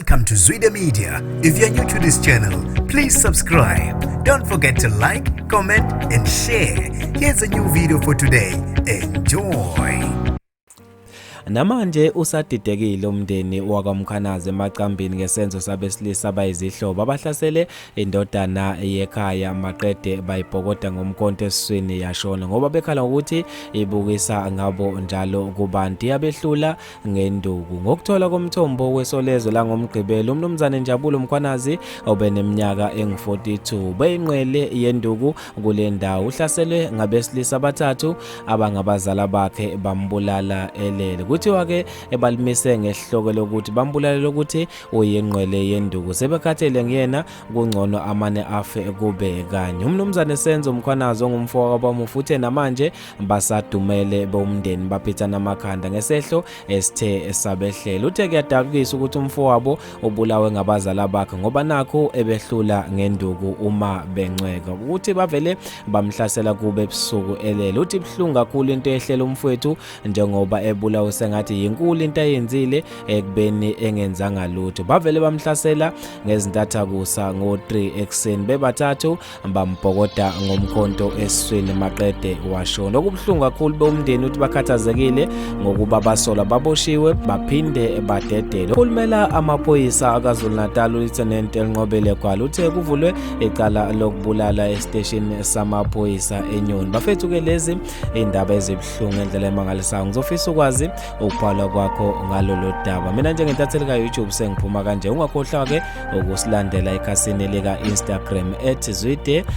Welcome to Zwida Media. If you're new to this channel, please subscribe. Don't forget to like, comment, and share. Here's a new video for today. Enjoy. Namanje usadidekile umndeni wakwaMkhanazi emacambini ngesenzo sabesilisa abayizihlobo abahlasele indodana yekhaya maqede bayibhokoda ngomkhonto esiswini yashona ngoba bekhala ukuthi ibukisa ngabo njalo kubantu yabehlula ngenduku. Ngokuthola komthombo wesolezo la ngomgqibelo umnumzane Njabulo Mkhwanazi obeneminyaka engu42 beyinqwele yenduku kule ndawo uhlaselwe ngabesilisa abathathu abangabazala bakhe bambulala elele. Kuthiwa ke ebalimise ngehloko lokuthi bambulale lokuthi uyinqwele yenduku sebekhathele ngiyena kungcono amane afe kube kanye. Umnumzane Senzo Mkhwanazi ongumfowabo bamufuthe namanje basadumele bomndeni baphithana amakhanda ngesehlo esithe sabehlela. Uthe kuyadakisa ukuthi umfowabo ubulawe ngabazala bakhe ngoba nakho ebehlula ngenduku uma bencweka ukuthi bavele bamhlasela kube ebusuku elele. Uthi ibhlungu kakhulu into ehlela umfowethu njengoba ebulawe sengathi yinkulu into ayenzile ekubeni engenzanga lutho. Bavele bamhlasela ngezintathakusa ngo3 ekseni bebathathu bambhokoda ngomkhonto esiswini maqede washona. Okubhlungu kakhulu bomndeni uthi bakhathazekile ngokuba basola baboshiwe baphinde badedele. Ukhulumela amaphoyisa akaZulu Natal uLieutenant Enqobele Gwala uthe kuvulwe icala lokubulala estation samaphoyisa eNyoni. Bafethu ke lezi indaba ezibhlungu endlela emangalisayo. Ngizofisa ukwazi ukubhala kwakho ngalolu daba. Mina njengentatheli ka YouTube sengiphuma kanje. Ungakhohlwa ke ukusilandela ekhasini lika Instagram @zwide_media.